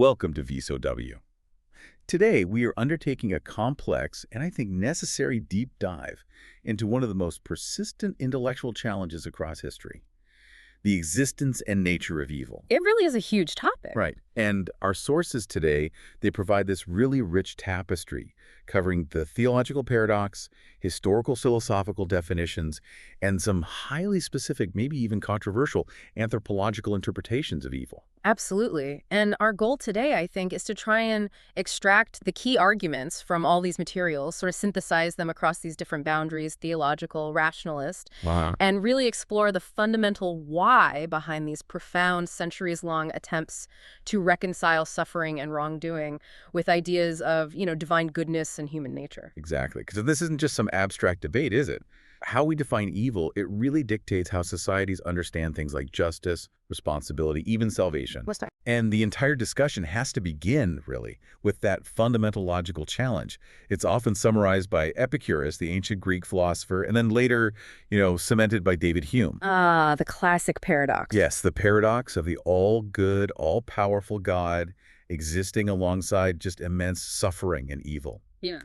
Welcome to VSOW. Today, we are undertaking a complex and I think necessary deep dive into one of the most persistent intellectual challenges across history, the existence and nature of evil. It really is a huge topic. Right. And our sources today, they provide this really rich tapestry covering the theological paradox, historical philosophical definitions, and some highly specific, maybe even controversial anthropological interpretations of evil. Absolutely. And our goal today, I think, is to try and extract the key arguments from all these materials, sort of synthesize them across these different boundaries, theological, rationalist, Wow. and really explore the fundamental why behind these profound, centuries-long attempts to reconcile suffering and wrongdoing with ideas of, divine goodness and human nature. Exactly. Because this isn't just some abstract debate, is it? How we define evil, it really dictates how societies understand things like justice, responsibility, even salvation. Let's start. And the entire discussion has to begin, really, with that fundamental logical challenge. It's often summarized by Epicurus, the ancient Greek philosopher, and then later, cemented by David Hume. Ah, the classic paradox. Yes, the paradox of the all-good, all-powerful God existing alongside just immense suffering and evil. Yeah.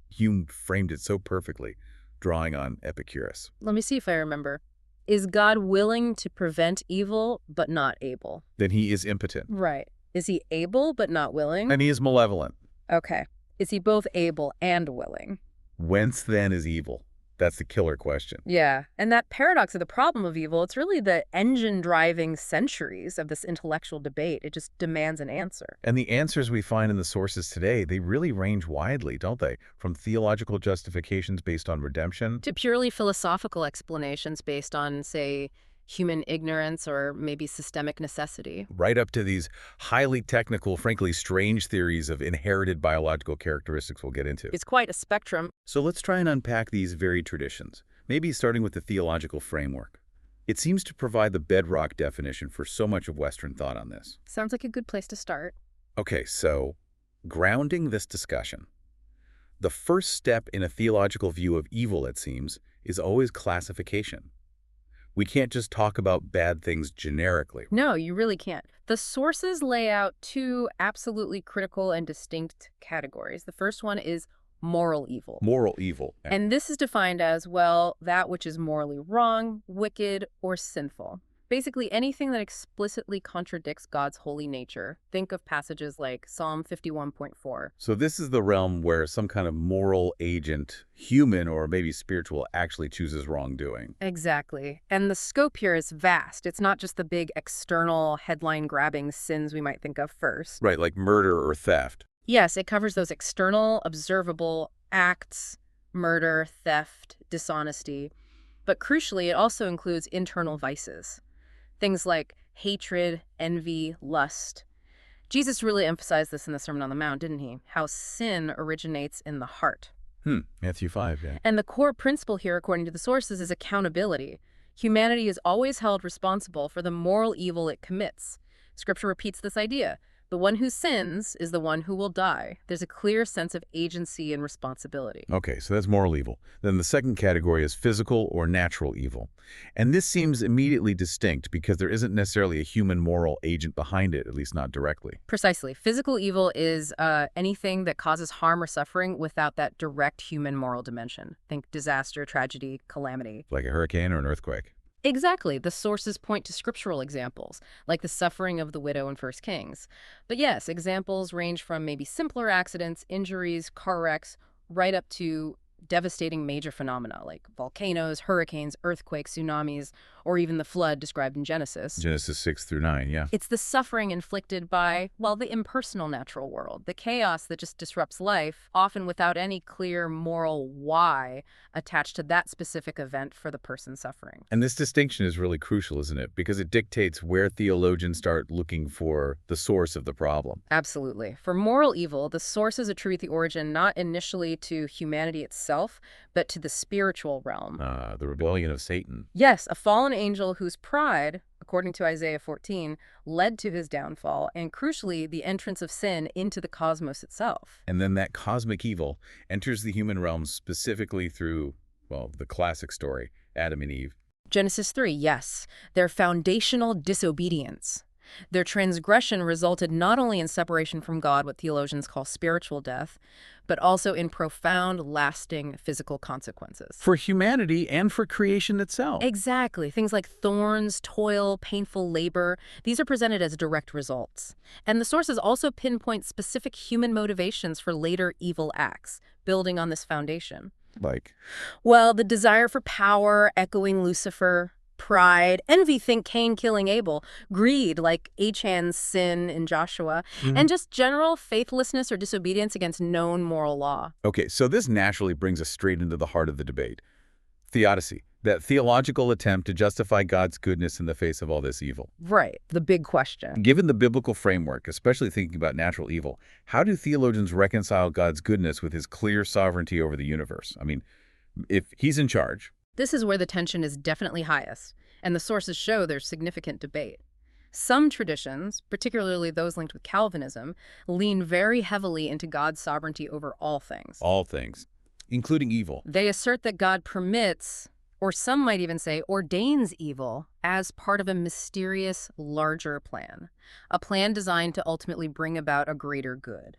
Hume framed it so perfectly, drawing on Epicurus. Let me see if I remember. Is God willing to prevent evil, but not able? Then he is impotent, Right. Is he able, but not willing? and he is malevolent. Okay. Is he both able and willing? Whence then is evil? That's the killer question. Yeah. And that paradox of the problem of evil, it's really the engine driving centuries of this intellectual debate. It just demands an answer. And the answers we find in the sources today, they really range widely, don't they? From theological justifications based on redemption. To purely philosophical explanations based on, say, human ignorance or maybe systemic necessity. Right up to these highly technical, frankly strange theories of inherited biological characteristics we'll get into. It's quite a spectrum. So let's try and unpack these varied traditions, maybe starting with the theological framework. It seems to provide the bedrock definition for so much of Western thought on this. Sounds like a good place to start. Okay, so grounding this discussion. The first step in a theological view of evil, it seems, is always classification. We can't just talk about bad things generically. No, you really can't. The sources lay out two absolutely critical and distinct categories. The first one is moral evil. Moral evil. And this is defined as, well, that which is morally wrong, wicked, or sinful. Basically, anything that explicitly contradicts God's holy nature. Think of passages like Psalm 51.4. So this is the realm where some kind of moral agent, human or maybe spiritual, actually chooses wrongdoing. Exactly. And the scope here is vast. It's not just the big external headline-grabbing sins we might think of first. Right, like murder or theft. Yes, it covers those external, observable acts, murder, theft, dishonesty. But crucially, it also includes internal vices. Things like hatred, envy, lust. Jesus really emphasized this in the Sermon on the Mount, didn't he? How sin originates in the heart. Matthew 5, yeah. And the core principle here, according to the sources, is accountability. Humanity is always held responsible for the moral evil it commits. Scripture repeats this idea. The one who sins is the one who will die. There's a clear sense of agency and responsibility. Okay, so that's moral evil. Then the second category is physical or natural evil. And this seems immediately distinct because there isn't necessarily a human moral agent behind it, at least not directly. Precisely. Physical evil is anything that causes harm or suffering without that direct human moral dimension. Think disaster, tragedy, calamity. Like a hurricane or an earthquake. Exactly. The sources point to scriptural examples, like the suffering of the widow in 1 Kings. But yes, examples range from maybe simpler accidents, injuries, car wrecks, right up to devastating major phenomena like volcanoes, hurricanes, earthquakes, tsunamis, or even the flood described in Genesis. Genesis 6 through 9, yeah. It's the suffering inflicted by, well, the impersonal natural world, the chaos that just disrupts life, often without any clear moral why attached to that specific event for the person suffering. And this distinction is really crucial, isn't it? Because it dictates where theologians start looking for the source of the problem. Absolutely. For moral evil, the sources attribute the origin not initially to humanity itself, but to the spiritual realm. The rebellion of Satan. Yes, a fallen angel whose pride, according to Isaiah 14, led to his downfall, and crucially, the entrance of sin into the cosmos itself. And then that cosmic evil enters the human realm specifically through, well, the classic story, Adam and Eve. Genesis 3, yes, their foundational disobedience. Their transgression resulted not only in separation from God, what theologians call spiritual death, but also in profound, lasting physical consequences. For humanity and for creation itself. Exactly. Things like thorns, toil, painful labor, these are presented as direct results. And the sources also pinpoint specific human motivations for later evil acts, building on this foundation. Like, Well, the desire for power, echoing Lucifer, pride, envy, think Cain killing Abel, greed, like Achan's sin in Joshua, and just general faithlessness or disobedience against known moral law. okay, so this naturally brings us straight into the heart of the debate. Theodicy, that theological attempt to justify God's goodness in the face of all this evil. Right, the big question. Given the biblical framework, especially thinking about natural evil, how do theologians reconcile God's goodness with his clear sovereignty over the universe? I mean, if he's in charge. This is where the tension is definitely highest, and the sources show there's significant debate. Some traditions, particularly those linked with Calvinism, lean very heavily into God's sovereignty over all things. All things, including evil. They assert that God permits, or some might even say ordains evil as part of a mysterious, larger plan, a plan designed to ultimately bring about a greater good.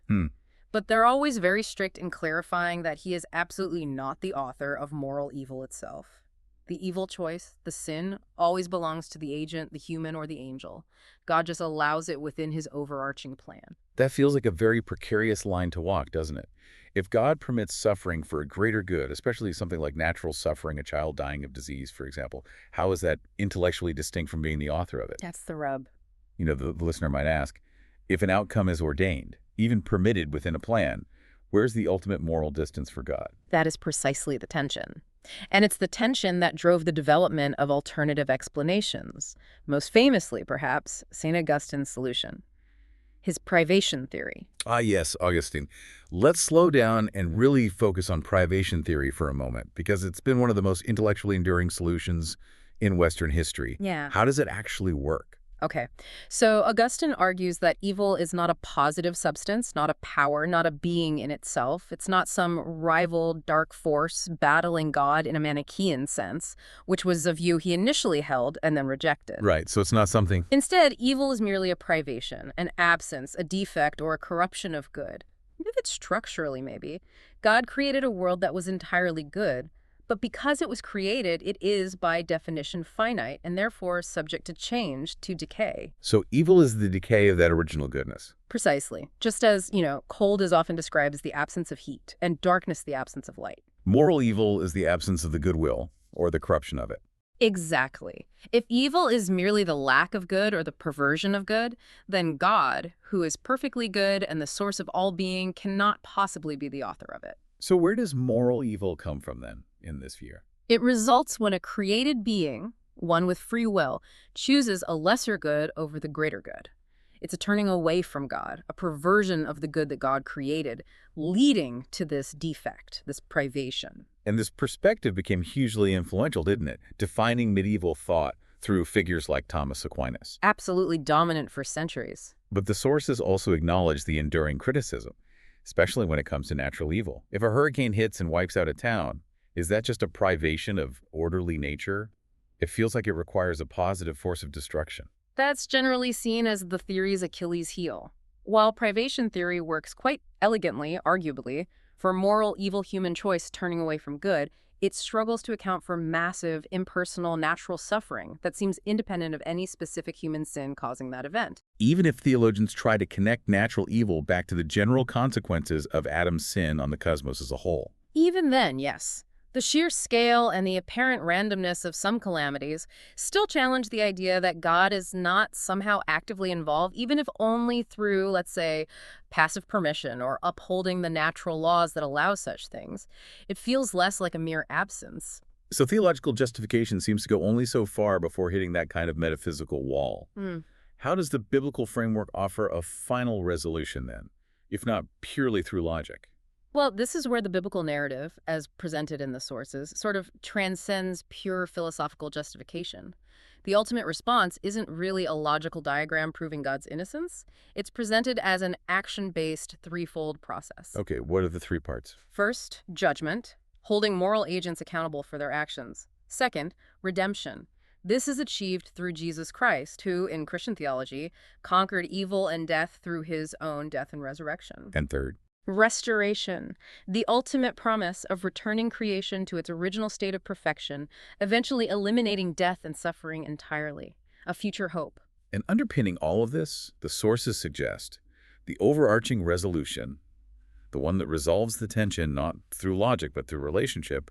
But they're always very strict in clarifying that he is absolutely not the author of moral evil itself. The evil choice, the sin, always belongs to the agent, the human, or the angel. God just allows it within his overarching plan. That feels like a very precarious line to walk, doesn't it? If God permits suffering for a greater good, especially something like natural suffering, a child dying of disease, for example, how is that intellectually distinct from being the author of it? That's the rub. You know, the listener might ask, if an outcome is ordained, even permitted within a plan, where's the ultimate moral distance for God? That is precisely the tension. And it's the tension that drove the development of alternative explanations, most famously, perhaps, St. Augustine's solution, his privation theory. Ah, yes, Augustine. Let's slow down and really focus on privation theory for a moment, because it's been one of the most intellectually enduring solutions in Western history. Yeah. How does it actually work? Okay, so Augustine argues that evil is not a positive substance, not a power, not a being in itself. It's not some rival dark force battling God in a Manichaean sense, which was a view he initially held and then rejected. Right, so it's not something... Instead, evil is merely a privation, an absence, a defect, or a corruption of good. If it's structurally, maybe. God created a world that was entirely good, but because it was created, it is, by definition, finite, and therefore subject to change, to decay. So evil is the decay of that original goodness. Precisely. Just as, cold is often described as the absence of heat, and darkness the absence of light. Moral evil is the absence of the goodwill, or the corruption of it. Exactly. If evil is merely the lack of good or the perversion of good, then God, who is perfectly good and the source of all being, cannot possibly be the author of it. So where does moral evil come from, then, in this view? It results when a created being, one with free will, chooses a lesser good over the greater good. It's a turning away from God, a perversion of the good that God created, leading to this defect, this privation. And this perspective became hugely influential, didn't it? Defining medieval thought through figures like Thomas Aquinas. Absolutely dominant for centuries. But the sources also acknowledge the enduring criticism, especially when it comes to natural evil. If a hurricane hits and wipes out a town, is that just a privation of orderly nature? It feels like it requires a positive force of destruction. That's generally seen as the theory's Achilles heel. While privation theory works quite elegantly, arguably, for moral evil human choice turning away from good, it struggles to account for massive, impersonal, natural suffering that seems independent of any specific human sin causing that event. Even if theologians try to connect natural evil back to the general consequences of Adam's sin on the cosmos as a whole. Even then, yes. The sheer scale and the apparent randomness of some calamities still challenge the idea that God is not somehow actively involved, even if only through, let's say, passive permission or upholding the natural laws that allow such things. It feels less like a mere absence. So theological justification seems to go only so far before hitting that kind of metaphysical wall. How does the biblical framework offer a final resolution then, if not purely through logic? Well, this is where the biblical narrative, as presented in the sources, sort of transcends pure philosophical justification. The ultimate response isn't really a logical diagram proving God's innocence. It's presented as an action-based threefold process. Okay, what are the three parts? First, judgment, holding moral agents accountable for their actions. Second, redemption, This is achieved through Jesus Christ, who, in Christian theology, conquered evil and death through his own death and resurrection. And third, Restoration, the ultimate promise of returning creation to its original state of perfection, eventually eliminating death and suffering entirely. A future hope. and underpinning all of this, the sources suggest the overarching resolution, the one that resolves the tension not through logic but through relationship,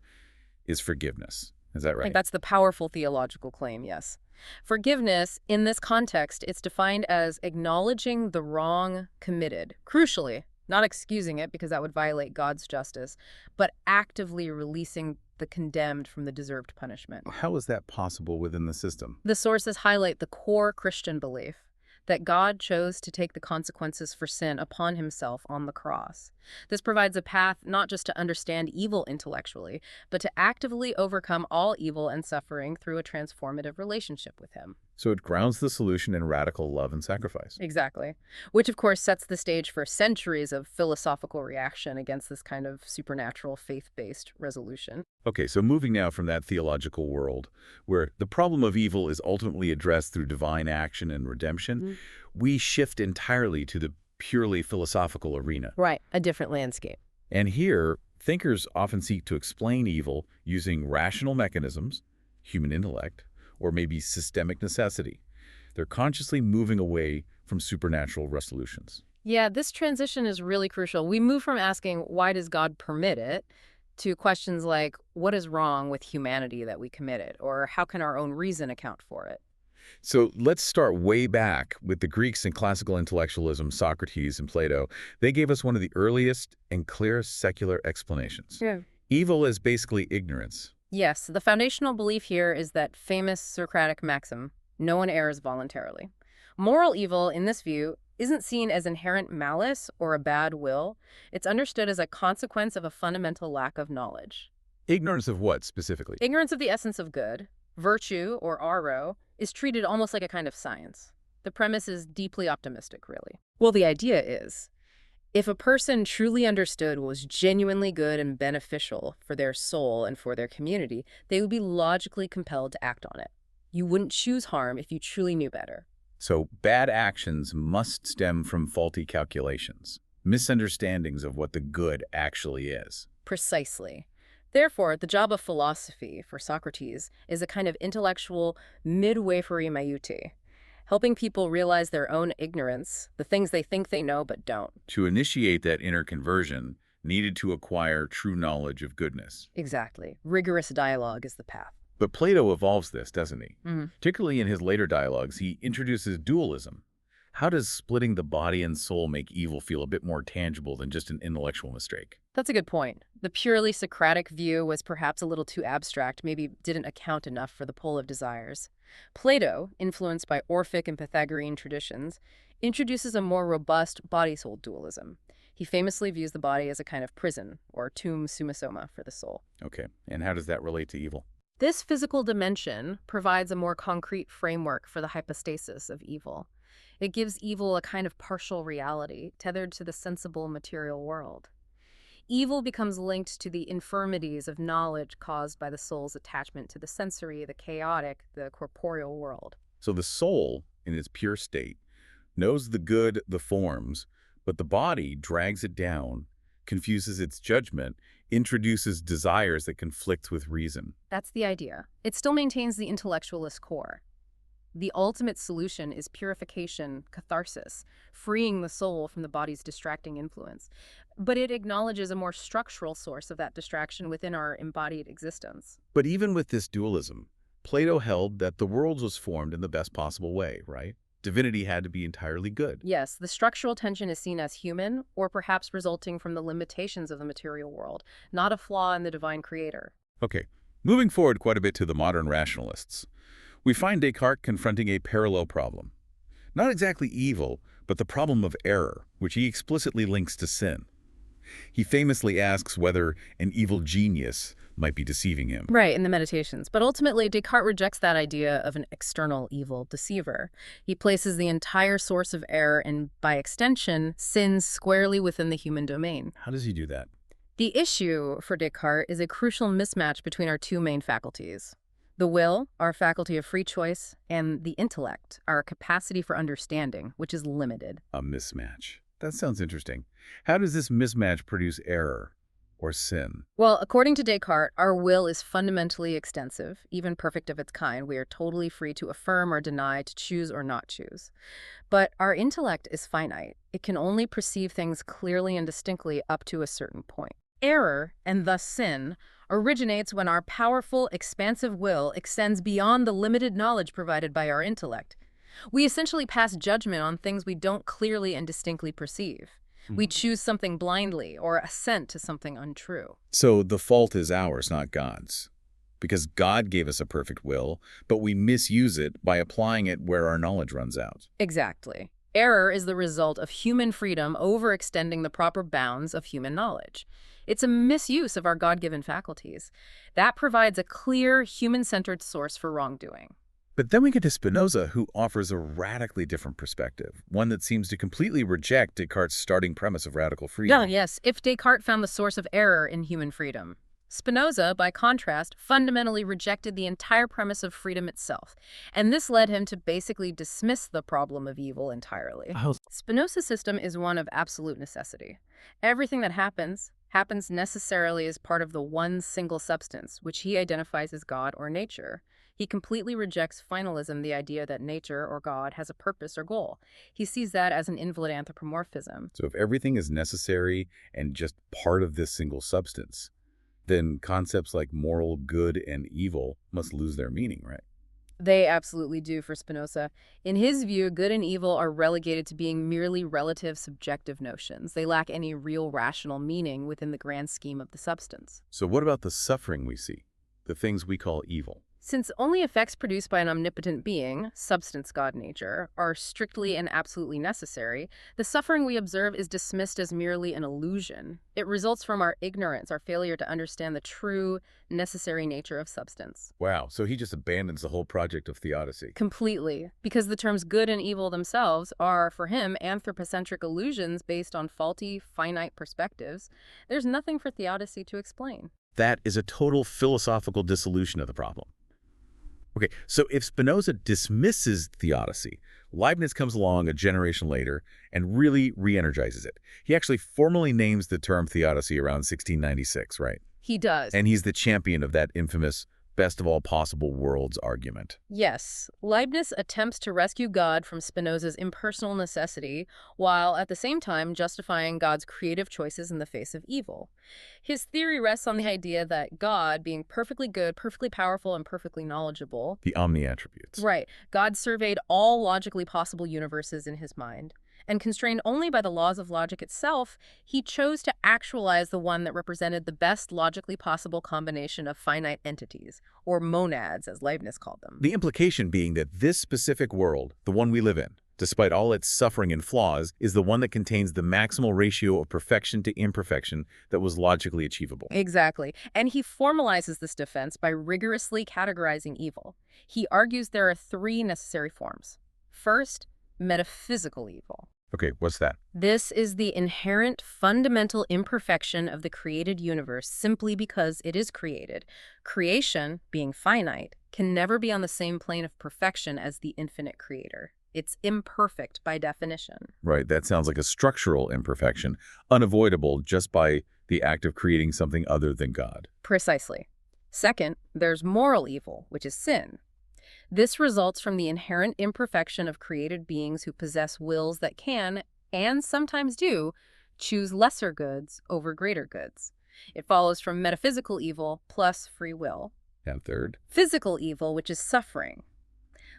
is forgiveness. Is that I right? think that's the powerful theological claim, yes. Forgiveness, in this context, it's defined as acknowledging the wrong committed, crucially, not excusing it because that would violate God's justice, but actively releasing the condemned from the deserved punishment. How is that possible within the system? The sources highlight the core Christian belief that God chose to take the consequences for sin upon himself on the cross. This provides a path not just to understand evil intellectually, but to actively overcome all evil and suffering through a transformative relationship with him. So it grounds the solution in radical love and sacrifice. Exactly. Which, of course, sets the stage for centuries of philosophical reaction against this kind of supernatural, faith-based resolution. Okay, so moving now from that theological world, where the problem of evil is ultimately addressed through divine action and redemption, we shift entirely to the purely philosophical arena. Right. A different landscape. And here, thinkers often seek to explain evil using rational mechanisms, human intellect, or maybe systemic necessity. They're consciously moving away from supernatural resolutions. Yeah, this transition is really crucial. We move from asking, why does God permit it, to questions like, what is wrong with humanity that we committed? Or how can our own reason account for it? So let's start way back with the Greeks and classical intellectualism, Socrates and Plato. They gave us one of the earliest and clearest secular explanations. Yeah. Evil is basically ignorance. Yes, the foundational belief here is that famous Socratic maxim, no one errs voluntarily. Moral evil, in this view, isn't seen as inherent malice or a bad will. It's understood as a consequence of a fundamental lack of knowledge. Ignorance of what, specifically? Ignorance of the essence of good, virtue, or aro, is treated almost like a kind of science. The premise is deeply optimistic, really. Well, the idea is, if a person truly understood what was genuinely good and beneficial for their soul and for their community, they would be logically compelled to act on it. You wouldn't choose harm if you truly knew better. So bad actions must stem from faulty calculations, misunderstandings of what the good actually is. Precisely. Therefore, the job of philosophy, for Socrates, is a kind of intellectual midwifery maiute, helping people realize their own ignorance, the things they think they know but don't. To initiate that inner conversion, needed to acquire true knowledge of goodness. Exactly. Rigorous dialogue is the path. But Plato evolves this, doesn't he? Mhm. Particularly in his later dialogues, he introduces dualism. How does splitting the body and soul make evil feel a bit more tangible than just an intellectual mistake? That's a good point. The purely Socratic view was perhaps a little too abstract, maybe didn't account enough for the pull of desires. Plato, influenced by Orphic and Pythagorean traditions, introduces a more robust body-soul dualism. He famously views the body as a kind of prison, or tum summa soma, for the soul. Okay, and how does that relate to evil? This physical dimension provides a more concrete framework for the hypostasis of evil. It gives evil a kind of partial reality, tethered to the sensible material world. Evil becomes linked to the infirmities of knowledge caused by the soul's attachment to the sensory, the chaotic, the corporeal world. So the soul, in its pure state, knows the good, the forms, but the body drags it down, confuses its judgment, introduces desires that conflict with reason. That's the idea. It still maintains the intellectualist core. The ultimate solution is purification, catharsis, freeing the soul from the body's distracting influence. But it acknowledges a more structural source of that distraction within our embodied existence. But even with this dualism, Plato held that the world was formed in the best possible way, right? Divinity had to be entirely good. Yes, the structural tension is seen as human, or perhaps resulting from the limitations of the material world, not a flaw in the divine creator. Okay, moving forward quite a bit to the modern rationalists, we find Descartes confronting a parallel problem. Not exactly evil, but the problem of error, which he explicitly links to sin. He famously asks whether an evil genius might be deceiving him. Right, in the Meditations. But ultimately, Descartes rejects that idea of an external evil deceiver. He places the entire source of error and, by extension, sin squarely within the human domain. How does he do that? The issue for Descartes is a crucial mismatch between our two main faculties, The will, our faculty of free choice, and the intellect, our capacity for understanding, which is limited. A mismatch. That sounds interesting. How does this mismatch produce error or sin? Well, according to Descartes, our will is fundamentally extensive, even perfect of its kind. We are totally free to affirm or deny, to choose or not choose. But our intellect is finite. It can only perceive things clearly and distinctly up to a certain point. Error, and thus sin, originates when our powerful, expansive will extends beyond the limited knowledge provided by our intellect. We essentially pass judgment on things we don't clearly and distinctly perceive. We choose something blindly or assent to something untrue. So the fault is ours, not God's. Because God gave us a perfect will, but we misuse it by applying it where our knowledge runs out. Exactly. Error is the result of human freedom overextending the proper bounds of human knowledge. It's a misuse of our God-given faculties. That provides a clear, human-centered source for wrongdoing. But then we get to Spinoza, who offers a radically different perspective, one that seems to completely reject Descartes' starting premise of radical freedom. Yes, if Descartes found the source of error in human freedom. Spinoza, by contrast, fundamentally rejected the entire premise of freedom itself, and this led him to basically dismiss the problem of evil entirely. Spinoza's system is one of absolute necessity. Everything that happens necessarily as part of the one single substance, which he identifies as God or nature. He completely rejects finalism, the idea that nature or God has a purpose or goal. He sees that as an invalid anthropomorphism. So if everything is necessary and just part of this single substance, then concepts like moral good and evil must lose their meaning, right? They absolutely do for Spinoza. In his view, good and evil are relegated to being merely relative subjective notions. They lack any real rational meaning within the grand scheme of the substance. So what about the suffering we see, the things we call evil? Since only effects produced by an omnipotent being, substance God nature, are strictly and absolutely necessary, the suffering we observe is dismissed as merely an illusion. It results from our ignorance, our failure to understand the true, necessary nature of substance. Wow, so he just abandons the whole project of theodicy. Completely, because the terms good and evil themselves are, for him, anthropocentric illusions based on faulty, finite perspectives. There's nothing for theodicy to explain. That is a total philosophical dissolution of the problem. Okay, so if Spinoza dismisses theodicy, Leibniz comes along a generation later and really re-energizes it. He actually formally names the term theodicy around 1696, right? He does. And he's the champion of that infamous best of all possible worlds argument. Yes, Leibniz attempts to rescue God from Spinoza's impersonal necessity, while at the same time justifying God's creative choices in the face of evil. His theory rests on the idea that God, being perfectly good, perfectly powerful, and perfectly knowledgeable, The omni-attributes. right, God surveyed all logically possible universes in his mind. And constrained only by the laws of logic itself, he chose to actualize the one that represented the best logically possible combination of finite entities, or monads, as Leibniz called them. The implication being that this specific world, the one we live in, despite all its suffering and flaws, is the one that contains the maximal ratio of perfection to imperfection that was logically achievable. Exactly. And he formalizes this defense by rigorously categorizing evil. He argues there are three necessary forms. First, metaphysical evil. Okay, what's that? This is the inherent fundamental imperfection of the created universe simply because it is created. Creation, being finite, can never be on the same plane of perfection as the infinite creator. It's imperfect by definition. Right, that sounds like a structural imperfection, unavoidable just by the act of creating something other than God. Precisely. Second, there's moral evil, which is sin. This results from the inherent imperfection of created beings who possess wills that can, and sometimes do, choose lesser goods over greater goods. It follows from metaphysical evil plus free will. And third, Physical evil, which is suffering.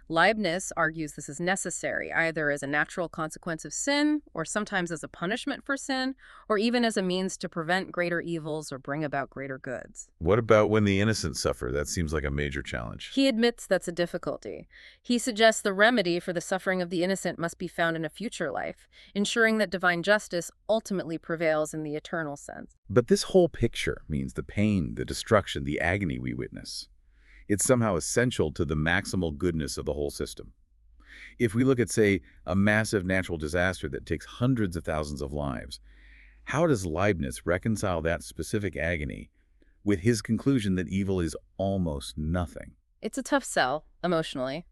Leibniz argues this is necessary, either as a natural consequence of sin, or sometimes as a punishment for sin, or even as a means to prevent greater evils or bring about greater goods. what about when the innocent suffer? That seems like a major challenge. He admits that's a difficulty. He suggests the remedy for the suffering of the innocent must be found in a future life, ensuring that divine justice ultimately prevails in the eternal sense. But this whole picture means the pain, the destruction, the agony we witness. It's somehow essential to the maximal goodness of the whole system. If we look at, say, a massive natural disaster that takes hundreds of thousands of lives, how does Leibniz reconcile that specific agony with his conclusion that evil is almost nothing? It's a tough sell, emotionally.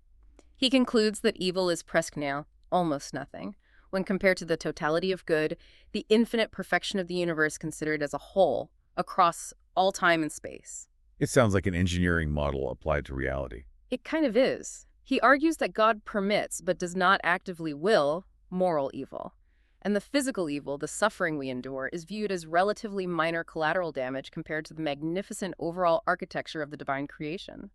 He concludes that evil is presque nil, almost nothing, when compared to the totality of good, the infinite perfection of the universe considered as a whole, across all time and space. It sounds like an engineering model applied to reality. It kind of is. He argues that God permits, but does not actively will, moral evil. And the physical evil, the suffering we endure, is viewed as relatively minor collateral damage compared to the magnificent overall architecture of the divine creation.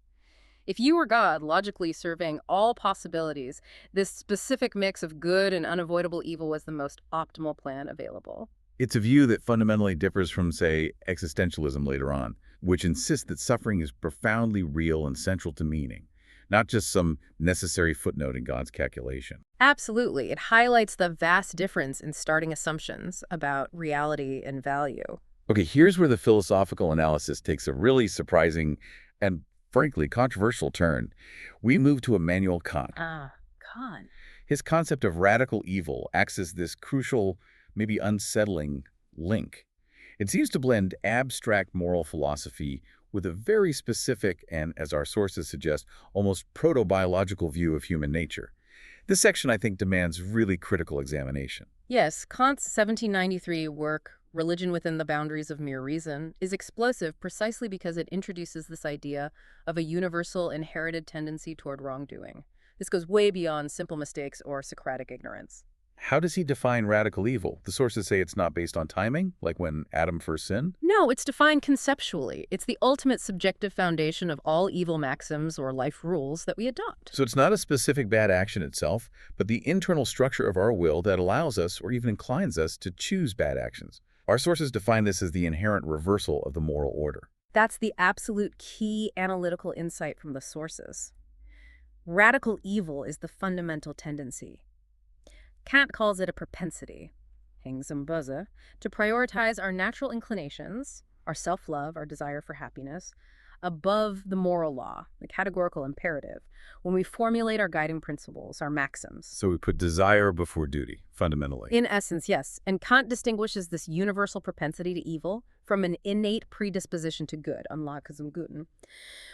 If you were God, logically surveying all possibilities, this specific mix of good and unavoidable evil was the most optimal plan available. It's a view that fundamentally differs from, say, existentialism later on, which insists that suffering is profoundly real and central to meaning, not just some necessary footnote in God's calculation. Absolutely. It highlights the vast difference in starting assumptions about reality and value. Okay, here's where the philosophical analysis takes a really surprising and, frankly, controversial turn. We move to Immanuel Kant. Kant. His concept of radical evil acts as this crucial, maybe unsettling link. It seems to blend abstract moral philosophy with a very specific and, as our sources suggest, almost proto-biological view of human nature. This section, I think, demands really critical examination. Yes, Kant's 1793 work, Religion Within the Boundaries of Mere Reason, is explosive precisely because it introduces this idea of a universal inherited tendency toward wrongdoing. This goes way beyond simple mistakes or Socratic ignorance. How does he define radical evil? The sources say it's not based on timing, like when Adam first sinned? No, it's defined conceptually. It's the ultimate subjective foundation of all evil maxims or life rules that we adopt. So it's not a specific bad action itself, but the internal structure of our will that allows us or even inclines us to choose bad actions. Our sources define this as the inherent reversal of the moral order. That's the absolute key analytical insight from the sources. Radical evil is the fundamental tendency. Kant calls it a propensity, Hängsamkeit, to prioritize our natural inclinations, our self-love, our desire for happiness, above the moral law, the categorical imperative, when we formulate our guiding principles, our maxims. So we put desire before duty, fundamentally. In essence, yes. And Kant distinguishes this universal propensity to evil from an innate predisposition to good, Anlage zum Guten.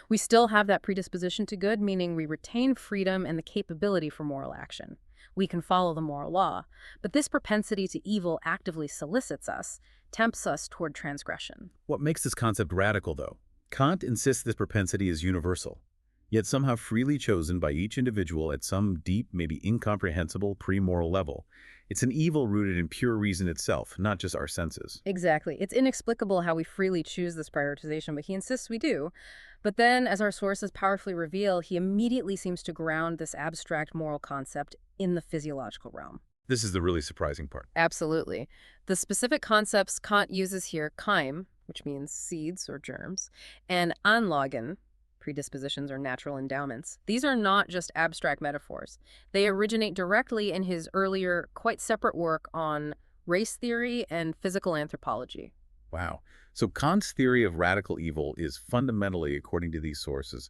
We still have that predisposition to good, meaning we retain freedom and the capability for moral action. We can follow the moral law, but this propensity to evil actively solicits us, tempts us toward transgression. What makes this concept radical, though? Kant insists this propensity is universal, yet somehow freely chosen by each individual at some deep, maybe incomprehensible, pre-moral level. It's an evil rooted in pure reason itself, not just our senses. Exactly. It's inexplicable how we freely choose this prioritization, but he insists we do. But then, as our sources powerfully reveal, he immediately seems to ground this abstract moral concept in the physiological realm. This is the really surprising part. Absolutely. The specific concepts Kant uses here, Keim, which means seeds or germs, and Anlagen, predispositions or natural endowments. These are not just abstract metaphors. They originate directly in his earlier, quite separate work on race theory and physical anthropology. Wow. So Kant's theory of radical evil is fundamentally, according to these sources,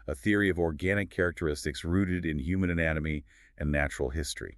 a theory of organic characteristics rooted in human anatomy and natural history.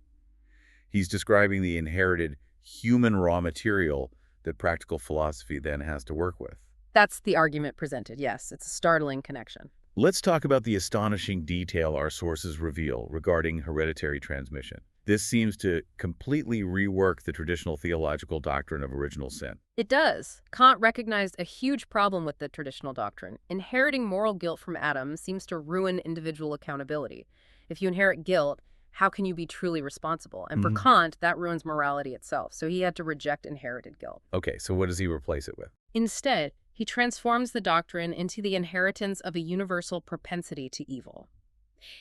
He's describing the inherited human raw material that practical philosophy then has to work with. That's the argument presented, yes. It's a startling connection. Let's talk about the astonishing detail our sources reveal regarding hereditary transmission. This seems to completely rework the traditional theological doctrine of original sin. It does. Kant recognized a huge problem with the traditional doctrine. Inheriting moral guilt from Adam seems to ruin individual accountability. If you inherit guilt, how can you be truly responsible? And for Kant, that ruins morality itself. So he had to reject inherited guilt. Okay, so what does he replace it with? Instead, he transforms the doctrine into the inheritance of a universal propensity to evil.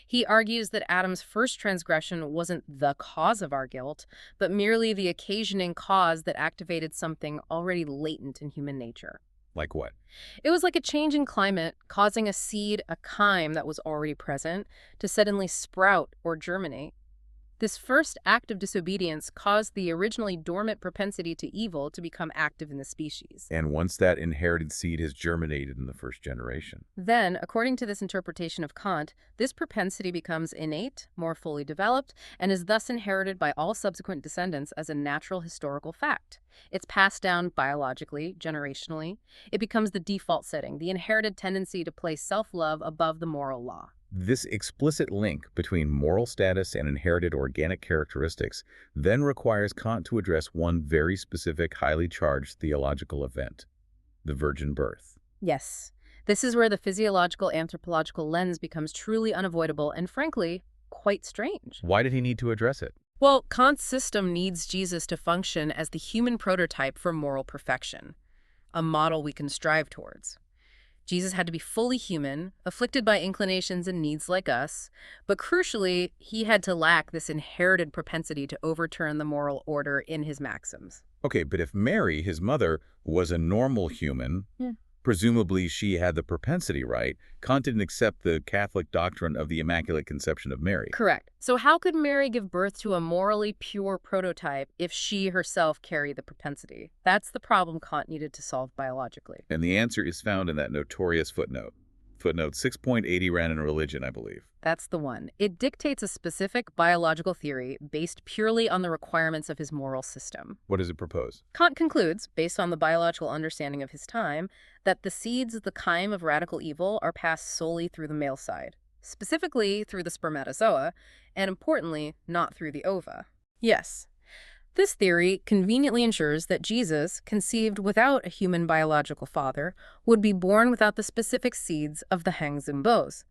He argues that Adam's first transgression wasn't the cause of our guilt, but merely the occasioning cause that activated something already latent in human nature. Like what? It was like a change in climate, causing a seed, a keim that was already present, to suddenly sprout or germinate. This first act of disobedience caused the originally dormant propensity to evil to become active in the species. And once that inherited seed has germinated in the first generation. Then, according to this interpretation of Kant, this propensity becomes innate, more fully developed, and is thus inherited by all subsequent descendants as a natural historical fact. It's passed down biologically, generationally. It becomes the default setting, the inherited tendency to place self-love above the moral law. This explicit link between moral status and inherited organic characteristics then requires Kant to address one very specific, highly charged theological event, the virgin birth. Yes, this is where the physiological anthropological lens becomes truly unavoidable and, frankly, quite strange. Why did he need to address it? Well, Kant's system needs Jesus to function as the human prototype for moral perfection, a model we can strive towards. Jesus had to be fully human, afflicted by inclinations and needs like us, but crucially, he had to lack this inherited propensity to overturn the moral order in his maxims. Okay, but if Mary, his mother, was a normal human, presumably she had the propensity, right? Kant didn't accept the Catholic doctrine of the Immaculate Conception of Mary. Correct. So how could Mary give birth to a morally pure prototype if she herself carried the propensity? That's the problem Kant needed to solve biologically. And the answer is found in that notorious footnote. Footnote 6.80 ran in Religion, I believe. That's the one. It dictates a specific biological theory based purely on the requirements of his moral system. What does it propose? Kant concludes, based on the biological understanding of his time, that the seeds of the chyme of radical evil are passed solely through the male side, specifically through the spermatozoa, and importantly, not through the ova. Yes. This theory conveniently ensures that Jesus, conceived without a human biological father, would be born without the specific seeds of the Hang Zimbos.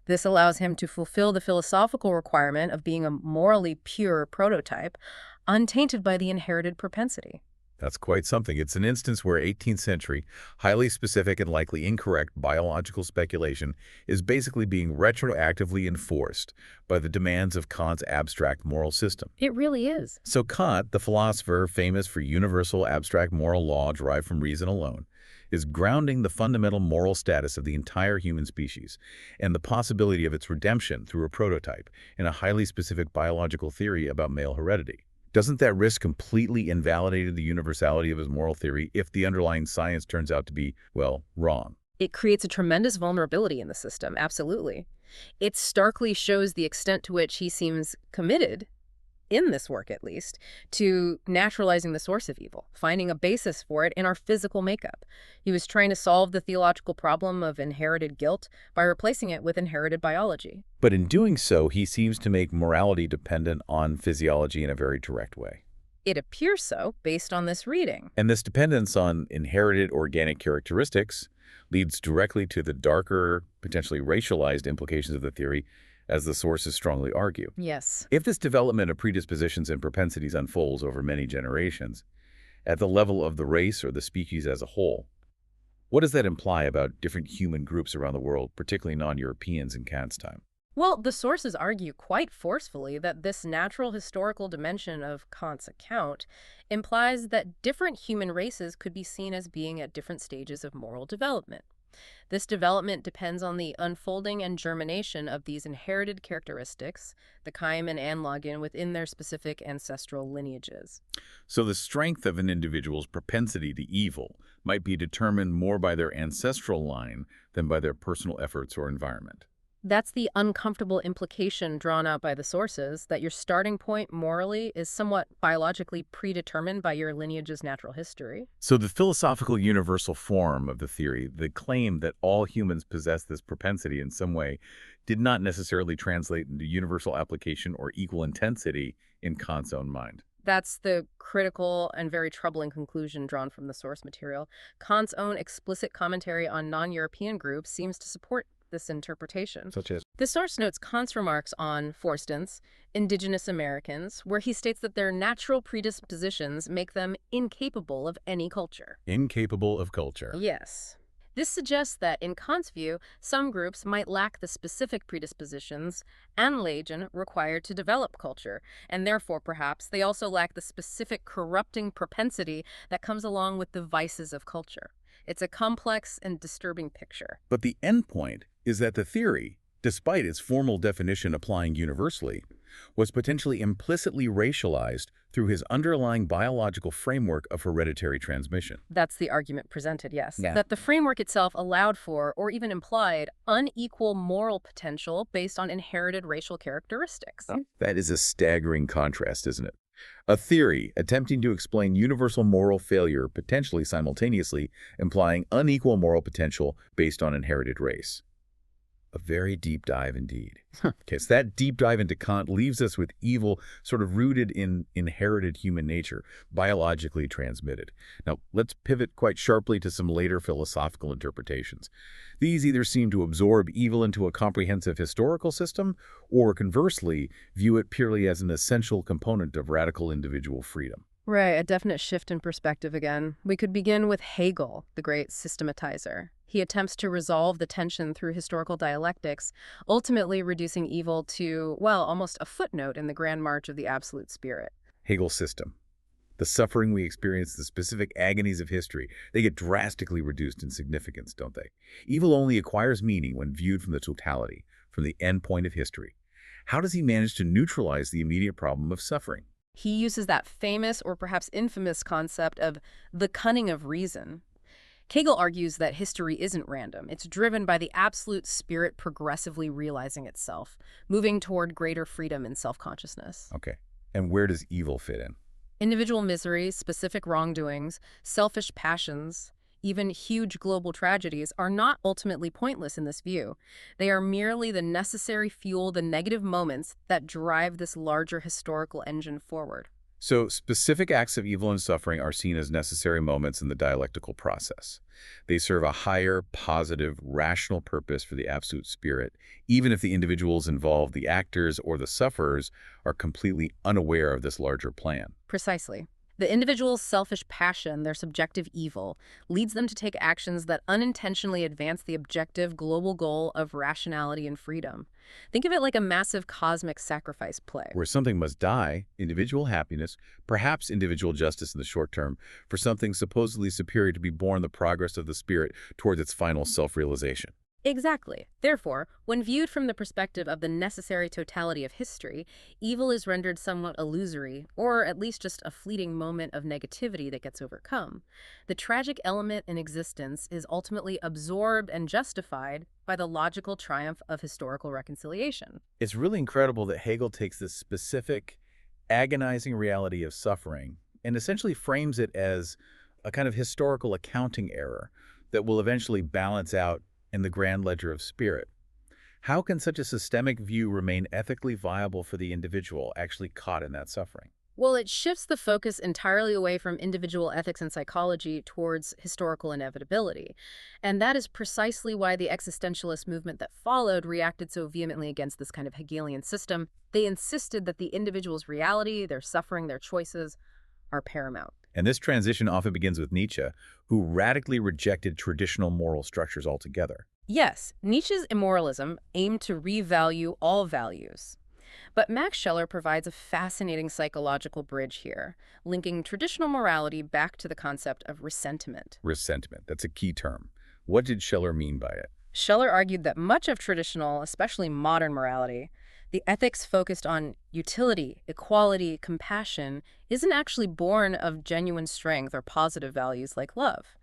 This allows him to fulfill the philosophical requirement of being a morally pure prototype, untainted by the inherited propensity. That's quite something. It's an instance where 18th century, highly specific and likely incorrect biological speculation is basically being retroactively enforced by the demands of Kant's abstract moral system. It really is. So Kant, the philosopher famous for universal abstract moral law derived from reason alone, is grounding the fundamental moral status of the entire human species and the possibility of its redemption through a prototype in a highly specific biological theory about male heredity. Doesn't that risk completely invalidate the universality of his moral theory if the underlying science turns out to be, well, wrong? It creates a tremendous vulnerability in the system, absolutely. It starkly shows the extent to which he seems committed, in this work at least, to naturalizing the source of evil, finding a basis for it in our physical makeup. He was trying to solve the theological problem of inherited guilt by replacing it with inherited biology. But in doing so, he seems to make morality dependent on physiology in a very direct way. It appears so, based on this reading. And this dependence on inherited organic characteristics leads directly to the darker, potentially racialized implications of the theory, as the sources strongly argue. Yes. If this development of predispositions and propensities unfolds over many generations, at the level of the race or the species as a whole, what does that imply about different human groups around the world, particularly non-Europeans in Kant's time? Well, the sources argue quite forcefully that this natural historical dimension of Kant's account implies that different human races could be seen as being at different stages of moral development. This development depends on the unfolding and germination of these inherited characteristics, the chyme and anlogin, within their specific ancestral lineages. So the strength of an individual's propensity to evil might be determined more by their ancestral line than by their personal efforts or environment. That's the uncomfortable implication drawn out by the sources, that your starting point morally is somewhat biologically predetermined by your lineage's natural history. So the philosophical universal form of the theory, the claim that all humans possess this propensity in some way, did not necessarily translate into universal application or equal intensity in Kant's own mind. That's the critical and very troubling conclusion drawn from the source material. Kant's own explicit commentary on non-European groups seems to support this interpretation. Such as? The source notes Kant's remarks on, for instance, indigenous Americans, where he states that their natural predispositions make them incapable of any culture. Incapable of culture. Yes. This suggests that, in Kant's view, some groups might lack the specific predispositions and legend required to develop culture, and therefore, perhaps, they also lack the specific corrupting propensity that comes along with the vices of culture. It's a complex and disturbing picture. But the end point is that the theory despite its formal definition applying universally, was potentially implicitly racialized through his underlying biological framework of hereditary transmission. That's the argument presented, yes. Yeah. That the framework itself allowed for, or even implied, unequal moral potential based on inherited racial characteristics. That is a staggering contrast, isn't it? A theory attempting to explain universal moral failure potentially simultaneously implying unequal moral potential based on inherited race. A very deep dive indeed. Okay, so that deep dive into Kant leaves us with evil sort of rooted in inherited human nature, biologically transmitted. Now, let's pivot quite sharply to some later philosophical interpretations. These either seem to absorb evil into a comprehensive historical system, or conversely, view it purely as an essential component of radical individual freedom. Right, a definite shift in perspective again. We could begin with Hegel, the great systematizer. He attempts to resolve the tension through historical dialectics, ultimately reducing evil to, well, almost a footnote in the grand march of the absolute spirit. Hegel's system. The suffering we experience, the specific agonies of history, they get drastically reduced in significance, don't they? Evil only acquires meaning when viewed from the totality, from the end point of history. How does he manage to neutralize the immediate problem of suffering? He uses that famous or perhaps infamous concept of the cunning of reason. Hegel argues that history isn't random. It's driven by the absolute spirit progressively realizing itself, moving toward greater freedom and self-consciousness. Okay. And where does evil fit in? Individual miseries, specific wrongdoings, selfish passions, even huge global tragedies are not ultimately pointless in this view. They are merely the necessary fuel, the negative moments that drive this larger historical engine forward. So, specific acts of evil and suffering are seen as necessary moments in the dialectical process. They serve a higher, positive, rational purpose for the absolute spirit, even if the individuals involved, the actors or the sufferers, are completely unaware of this larger plan. Precisely. The individual's selfish passion, their subjective evil, leads them to take actions that unintentionally advance the objective global goal of rationality and freedom. Think of it like a massive cosmic sacrifice play. Where something must die, individual happiness, perhaps individual justice in the short term, for something supposedly superior to be born the progress of the spirit towards its final self-realization. Exactly. Therefore, when viewed from the perspective of the necessary totality of history, evil is rendered somewhat illusory, or at least just a fleeting moment of negativity that gets overcome. The tragic element in existence is ultimately absorbed and justified by the logical triumph of historical reconciliation. It's really incredible that Hegel takes this specific, agonizing reality of suffering and essentially frames it as a kind of historical accounting error that will eventually balance out in the grand ledger of spirit. How can such a systemic view remain ethically viable for the individual actually caught in that suffering? Well, it shifts the focus entirely away from individual ethics and psychology towards historical inevitability. And that is precisely why the existentialist movement that followed reacted so vehemently against this kind of Hegelian system. They insisted that the individual's reality, their suffering, their choices are paramount. And this transition often begins with Nietzsche, who radically rejected traditional moral structures altogether. Yes, Nietzsche's immoralism aimed to revalue all values. But Max Scheler provides a fascinating psychological bridge here, linking traditional morality back to the concept of resentment. Resentment, that's a key term. What did Scheler mean by it? Scheler argued that much of traditional, especially modern morality, the ethics focused on utility, equality, compassion, isn't actually born of genuine strength or positive values like love.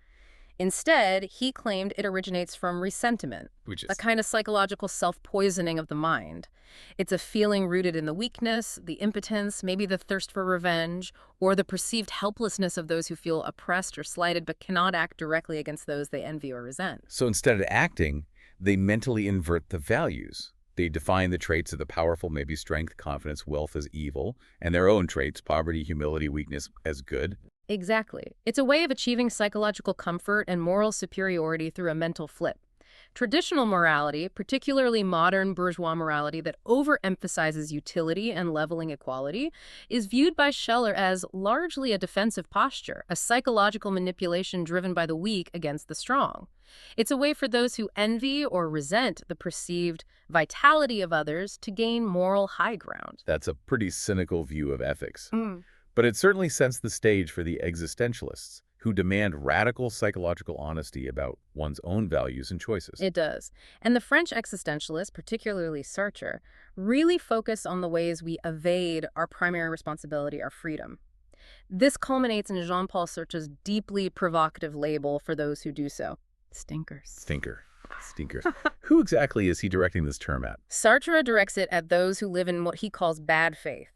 Instead, he claimed it originates from resentment, Which is a kind of psychological self-poisoning of the mind. It's a feeling rooted in the weakness, the impotence, maybe the thirst for revenge, or the perceived helplessness of those who feel oppressed or slighted but cannot act directly against those they envy or resent. So instead of acting, they mentally invert the values. They define the traits of the powerful, maybe strength, confidence, wealth, as evil, and their own traits, poverty, humility, weakness, as good. Exactly. It's a way of achieving psychological comfort and moral superiority through a mental flip. Traditional morality, particularly modern bourgeois morality that overemphasizes utility and leveling equality, is viewed by Scheler as largely a defensive posture, a psychological manipulation driven by the weak against the strong. It's a way for those who envy or resent the perceived vitality of others to gain moral high ground. That's a pretty cynical view of ethics. But it certainly sets the stage for the existentialists, who demand radical psychological honesty about one's own values and choices. It does. And the French existentialists, particularly Sartre, really focus on the ways we evade our primary responsibility, our freedom. This culminates in Jean-Paul Sartre's deeply provocative label for those who do so: stinkers. Stinkers. Who exactly is he directing this term at? Sartre directs it at those who live in what he calls bad faith.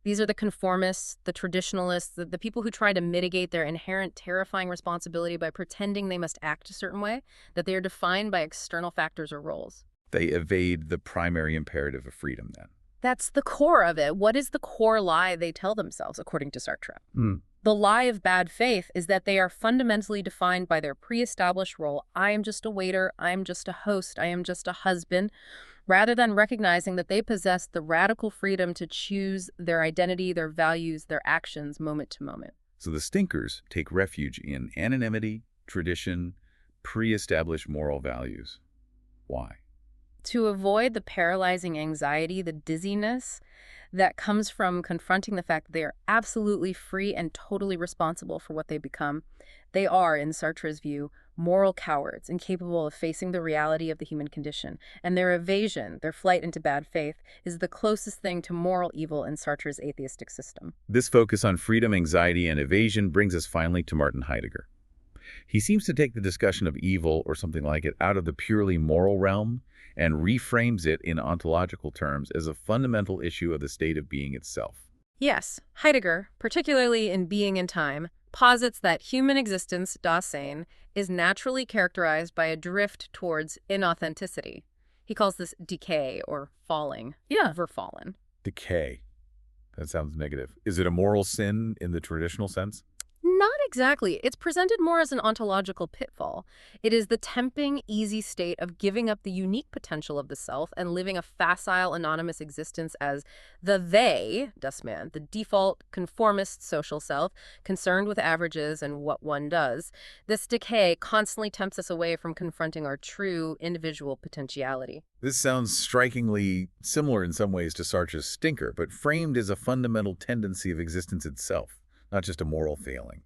These are the conformists, the traditionalists, the people who try to mitigate their inherent terrifying responsibility by pretending they must act a certain way, that they are defined by external factors or roles. They evade the primary imperative of freedom, then. That's the core of it. What is the core lie they tell themselves, according to Sartre? The lie of bad faith is that they are fundamentally defined by their pre-established role. I am just a waiter, I am just a host, I am just a husband, rather than recognizing that they possess the radical freedom to choose their identity, their values, their actions moment to moment. So the stinkers take refuge in anonymity, tradition, pre-established moral values. Why? To avoid the paralyzing anxiety, the dizziness that comes from confronting the fact that they are absolutely free and totally responsible for what they become. They are, in Sartre's view, moral cowards, incapable of facing the reality of the human condition. And their evasion, their flight into bad faith, is the closest thing to moral evil in Sartre's atheistic system. This focus on freedom, anxiety, and evasion brings us finally to Martin Heidegger. He seems to take the discussion of evil, or something like it, out of the purely moral realm and reframes it in ontological terms as a fundamental issue of the state of being itself. Yes, Heidegger, particularly in Being and Time, posits that human existence, Dasein, is naturally characterized by a drift towards inauthenticity. He calls this decay or falling. Verfallen. Decay. That sounds negative. Is it a moral sin in the traditional sense? Not exactly. It's presented more as an ontological pitfall. It is the tempting, easy state of giving up the unique potential of the self and living a facile, anonymous existence as the they, das Man, the default, conformist social self, concerned with averages and what one does. This decay constantly tempts us away from confronting our true individual potentiality. This sounds strikingly similar in some ways to Sartre's stinker, but framed as a fundamental tendency of existence itself, not just a moral failing.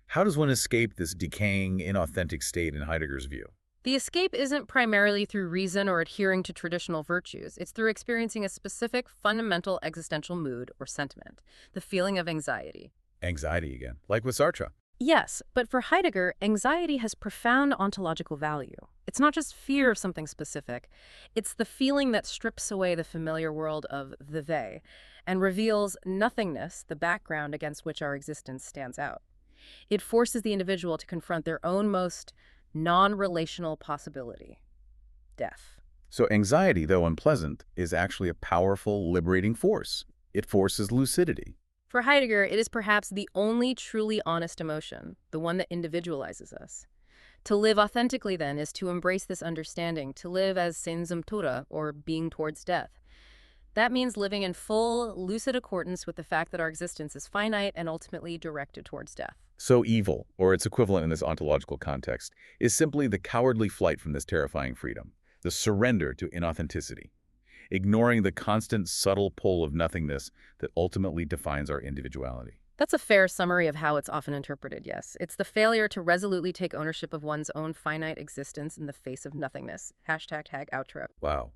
How does one escape this decaying, inauthentic state in Heidegger's view? The escape isn't primarily through reason or adhering to traditional virtues. It's through experiencing a specific, fundamental existential mood or sentiment, the feeling of anxiety. Anxiety again, like with Sartre. Yes, but for Heidegger, anxiety has profound ontological value. It's not just fear of something specific. It's the feeling that strips away the familiar world of the they and reveals nothingness, the background against which our existence stands out. It forces the individual to confront their own most non-relational possibility: death. So anxiety, though unpleasant, is actually a powerful, liberating force. It forces lucidity. For Heidegger, it is perhaps the only truly honest emotion, the one that individualizes us. To live authentically, then, is to embrace this understanding, to live as sensum tora, or being towards death. That means living in full, lucid accordance with the fact that our existence is finite and ultimately directed towards death. So evil, or its equivalent in this ontological context, is simply the cowardly flight from this terrifying freedom, the surrender to inauthenticity, ignoring the constant, subtle pull of nothingness that ultimately defines our individuality. That's a fair summary of how it's often interpreted, yes. It's the failure to resolutely take ownership of one's own finite existence in the face of nothingness. #outro. Wow.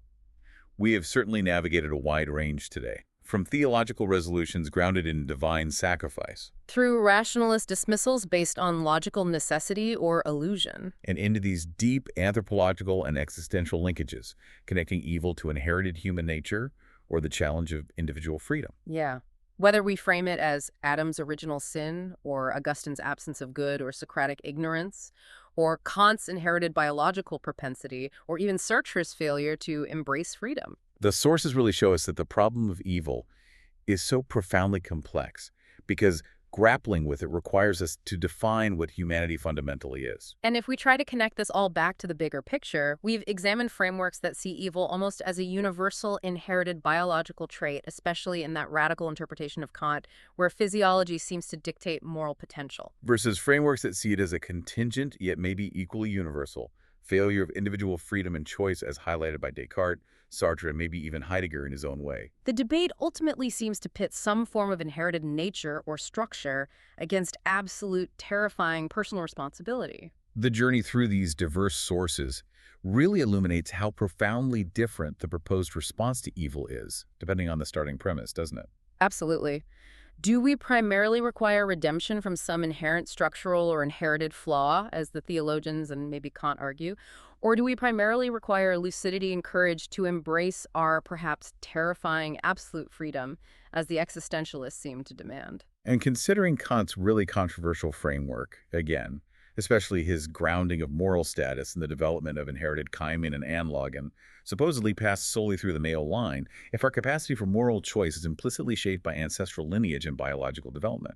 We have certainly navigated a wide range today, from theological resolutions grounded in divine sacrifice Through rationalist dismissals based on logical necessity or illusion. and into these deep anthropological and existential linkages, connecting evil to inherited human nature or the challenge of individual freedom. Yeah. Whether we frame it as Adam's original sin, or Augustine's absence of good, or Socratic ignorance, or Kant's inherited biological propensity, or even Sartre's failure to embrace freedom. The sources really show us that the problem of evil is so profoundly complex because grappling with it requires us to define what humanity fundamentally is. And if we try to connect this all back to the bigger picture, we've examined frameworks that see evil almost as a universal inherited biological trait, especially in that radical interpretation of Kant, where physiology seems to dictate moral potential. Versus frameworks that see it as a contingent, yet maybe equally universal, failure of individual freedom and choice as highlighted by Descartes, Sartre, and maybe even Heidegger in his own way. The debate ultimately seems to pit some form of inherited nature or structure against absolute, terrifying personal responsibility. The journey through these diverse sources really illuminates how profoundly different the proposed response to evil is, depending on the starting premise, doesn't it? Absolutely. Do we primarily require redemption from some inherent structural or inherited flaw, as the theologians and maybe Kant argue? Or do we primarily require lucidity and courage to embrace our perhaps terrifying absolute freedom, as the existentialists seem to demand? And considering Kant's really controversial framework, again, especially his grounding of moral status in the development of inherited Kaimin and analog and supposedly passed solely through the male line, if our capacity for moral choice is implicitly shaped by ancestral lineage and biological development,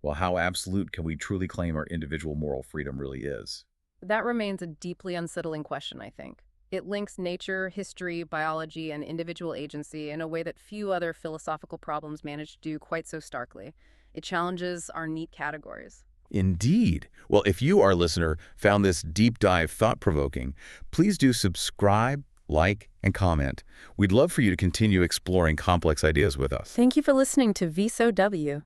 well, how absolute can we truly claim our individual moral freedom really is? That remains a deeply unsettling question, I think. It links nature, history, biology, and individual agency in a way that few other philosophical problems manage to do quite so starkly. It challenges our neat categories. Indeed. Well, if you, our listener, found this deep dive thought-provoking, please do subscribe, like, and comment. We'd love for you to continue exploring complex ideas with us. Thank you for listening to VSOW.